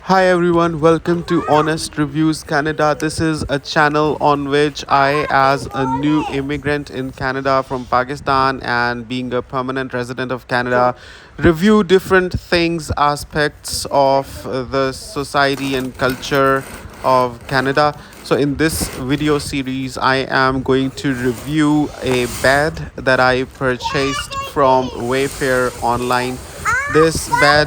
Hi everyone, welcome to Honest Reviews Canada. This is a channel on which I, as a new immigrant in Canada from Pakistan and being a permanent resident of Canada, review different things, aspects of the society and culture of Canada. So, in this video series, I am going to review a bed that I purchased from Wayfair online. This bed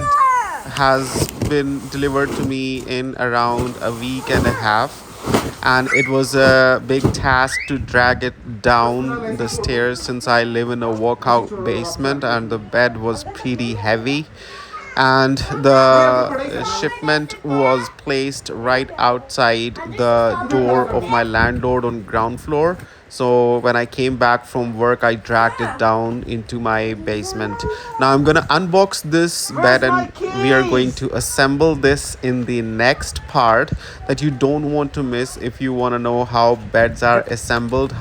has been delivered to me in around a week and a half, and it was a big task to drag it down the stairs since I live in a walkout basement and the bed was pretty heavy. And the shipment was placed right outside the door of my landlord on ground floor. So when I came back from work, I dragged it down into my basement. Now I'm gonna unbox this bed and we are going to assemble this in the next part that you don't want to miss if you want to know how beds are assembled.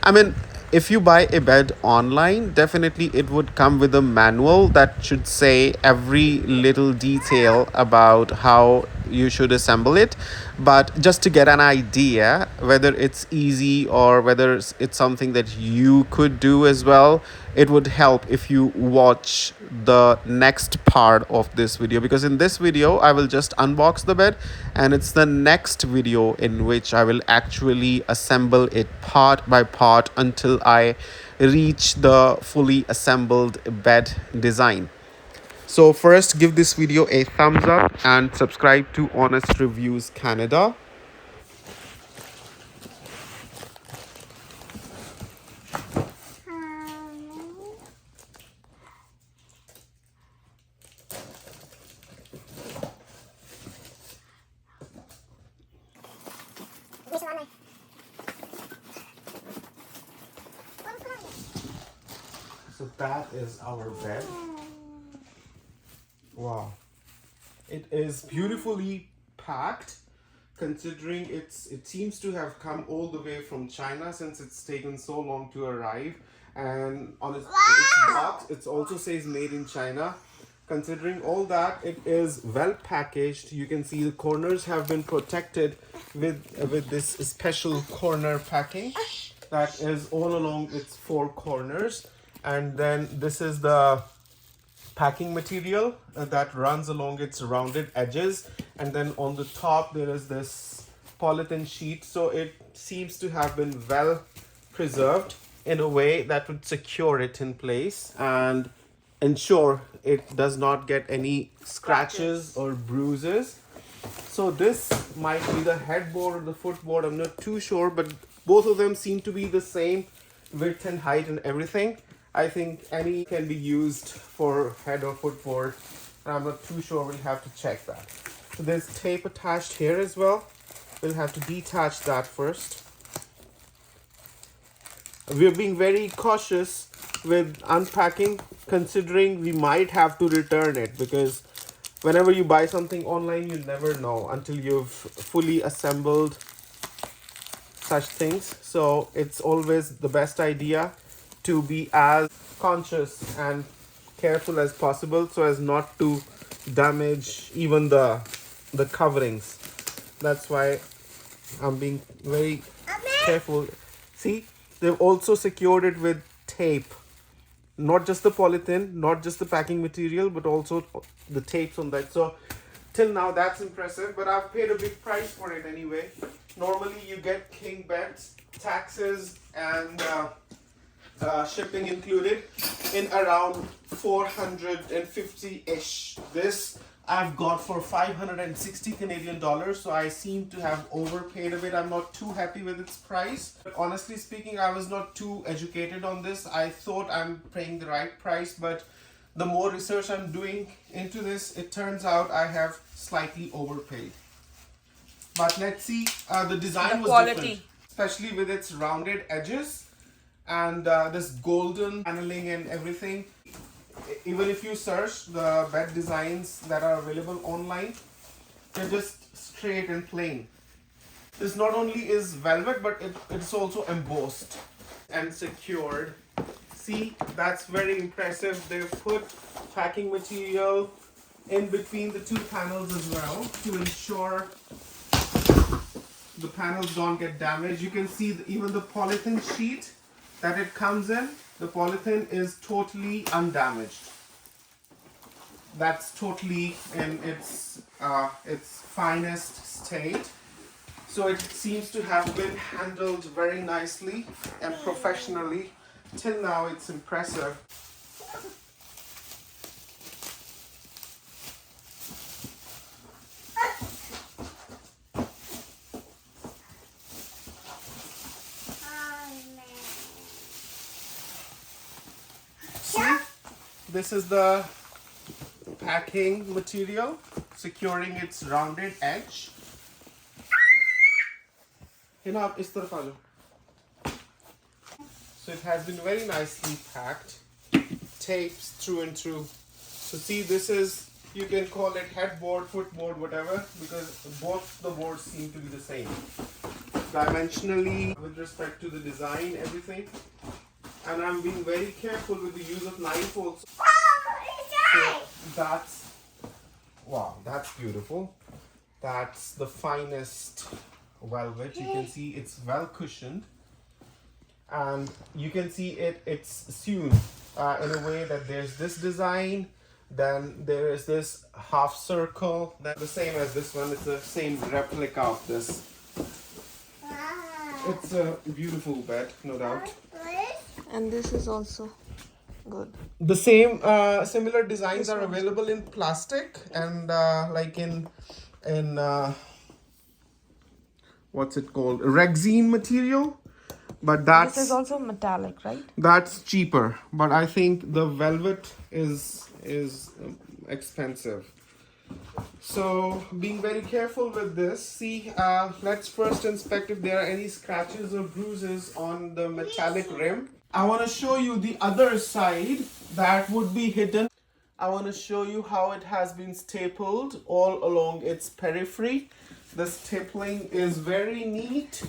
I mean, if you buy a bed online, definitely it would come with a manual that should say every little detail about how you should assemble it. But just to get an idea whether it's easy or whether it's something that you could do as well, it would help if you watch the next part of this video, because in this video I will just unbox the bed and it's the next video in which I will actually assemble it part by part until I reach the fully assembled bed design. So first, give this video a thumbs up and subscribe to Honest Reviews Canada. So that is our bed. Wow. It is beautifully packed, considering it seems to have come all the way from China since it's taken so long to arrive. And on its box, it also says made in China. Considering all that, it is well packaged. You can see the corners have been protected with this special corner packing that is all along its four corners. And then this is the packing material that runs along its rounded edges, and then on the top there is this polythene sheet, so it seems to have been well preserved in a way that would secure it in place and ensure it does not get any scratches or bruises. So this might be the headboard or the footboard, I'm not too sure, but both of them seem to be the same width and height and everything. I think any can be used for head or footboard. I'm not too sure, we'll have to check that. So there's tape attached here as well. We'll have to detach that first. We're being very cautious with unpacking, considering we might have to return it, because whenever you buy something online, you never know until you've fully assembled such things. So it's always the best idea to be as conscious and careful as possible so as not to damage even the coverings. That's why I'm being very careful. See, they've also secured it with tape, not just the polythene, not just the packing material, but also the tapes on that. So till now that's impressive, but I've paid a big price for it anyway. Normally you get king beds, taxes and shipping included, in around 450-ish. This I've got for 560 Canadian dollars, so I seem to have overpaid a bit. I'm not too happy with its price. But honestly speaking, I was not too educated on this. I thought I'm paying the right price, but the more research I'm doing into this, it turns out I have slightly overpaid. But let's see, the design was different, especially with its rounded edges and this golden paneling and everything. Even if you search the bed designs that are available online, they're just straight and plain. This not only is velvet, but it's also embossed and secured. See, that's very impressive. They've put packing material in between the two panels as well to ensure the panels don't get damaged. You can see even the polythene sheet that it comes in, the polythene is totally undamaged. That's totally in its finest state. So it seems to have been handled very nicely and professionally. Till now, it's impressive. See, this is the packing material securing its rounded edge. So it has been very nicely packed, tapes through and through. So see, this is, you can call it headboard, footboard, whatever, because both the boards seem to be the same. Dimensionally, with respect to the design, everything. And I'm being very careful with the use of knife also. So that's, wow, that's beautiful. That's the finest velvet. You can see it's well cushioned. And you can see it's sewn in a way that there's this design, then there is this half circle, that's the same as this one. It's the same replica of this. It's a beautiful bed, no doubt. And this is also good. The same similar designs are available in plastic and like in what's it called, rexine material. But that's, this is also metallic, right? That's cheaper, but I think the velvet is expensive. So being very careful with this. See, let's first inspect if there are any scratches or bruises on the metallic rim. I want to show you the other side that would be hidden. I want to show you how it has been stapled all along its periphery. The stapling is very neat.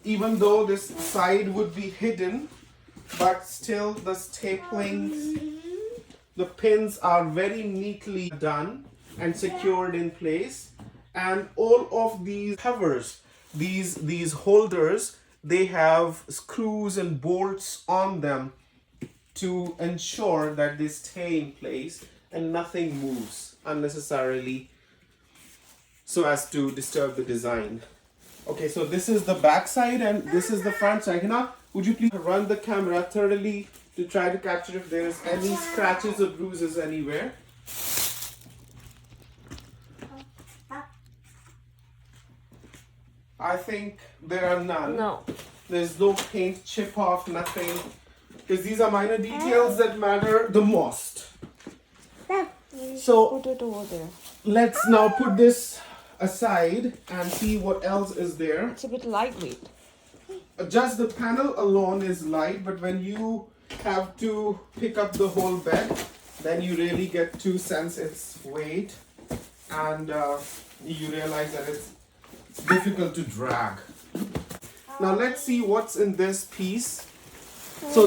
Even though this side would be hidden, but still the stapling, the pins are very neatly done and secured in place. And all of these covers, these holders, they have screws and bolts on them to ensure that they stay in place and nothing moves unnecessarily so as to disturb the design. Okay, so this is the back side and this is the front side. Hina, would you please run the camera thoroughly to try to capture if there is any scratches or bruises anywhere? I think there are none. No. There's no paint chip off, nothing. Because these are minor details that matter the most. So Put it over there. let's now put this aside and see what else is there. It's a bit lightweight. Just the panel alone is light, but when you have to pick up the whole bed, then you really get to sense its weight and you realize that it's difficult to drag. Now let's see what's in this piece. So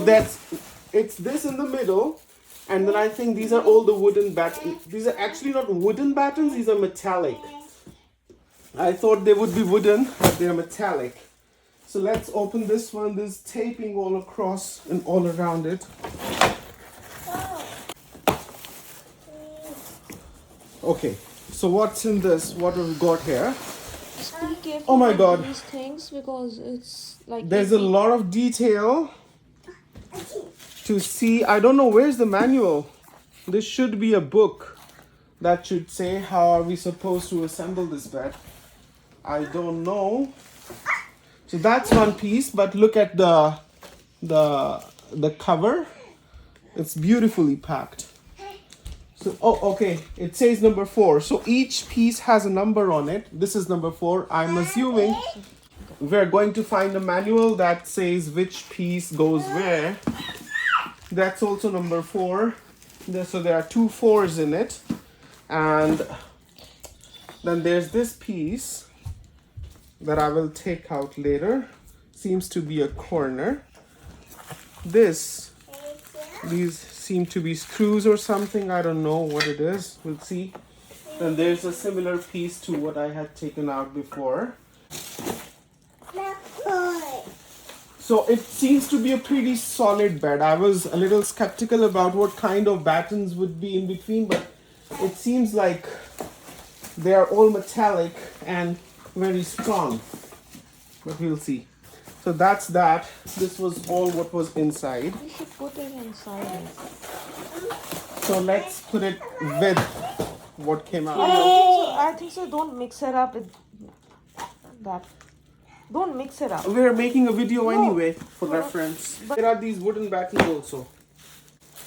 it's this in the middle, and then I think these are all the wooden battens. These are actually not wooden battens, these are metallic. I thought they would be wooden, but they're metallic. So let's open this one. There's taping all across and all around it. Okay, so what's in this? What have we got here? Just be careful Oh my with God. these things because it's like There's a lot of detail to see. I don't know, where's the manual? This should be a book that should say how are we supposed to assemble this bed. I don't know. So that's one piece, but look at the cover. It's beautifully packed. So, oh, okay, it says number 4. So each piece has a number on it. This is number 4. I'm assuming we're going to find a manual that says which piece goes where. That's also number 4. So there are 2 4s in it. And then there's this piece that I will take out later. Seems to be a corner. These seem to be screws or something. I don't know what it is. We'll see. And there's a similar piece to what I had taken out before. So it seems to be a pretty solid bed. I was a little skeptical about what kind of battens would be in between, but it seems like they are all metallic and very strong. But we'll see. So that's that. This was all what was inside. You should put it inside. So let's put it with what came out. I think so. Don't mix it up with that. Don't mix it up. We're making a video anyway for No, reference. but- There are these wooden battens also.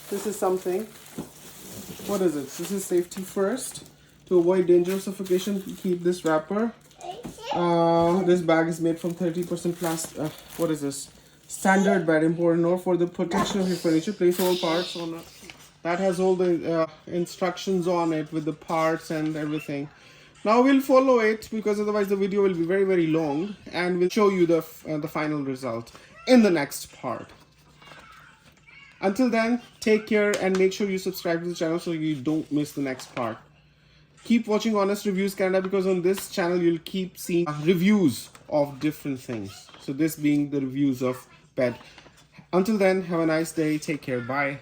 This is something. What is it? This is safety first. To avoid dangerous suffocation, keep this wrapper. This bag is made from 30% plastic. What is this? Standard bed, important note for the protection of your furniture. Place all parts on it. That has all the instructions on it with the parts and everything. Now we'll follow it because otherwise the video will be very, very long, and we'll show you the final result in the next part. Until then, take care and make sure you subscribe to the channel so you don't miss the next part. Keep watching Honest Reviews Canada because on this channel you'll keep seeing reviews of different things. So this being the reviews of bed. Until then, have a nice day. Take care. Bye.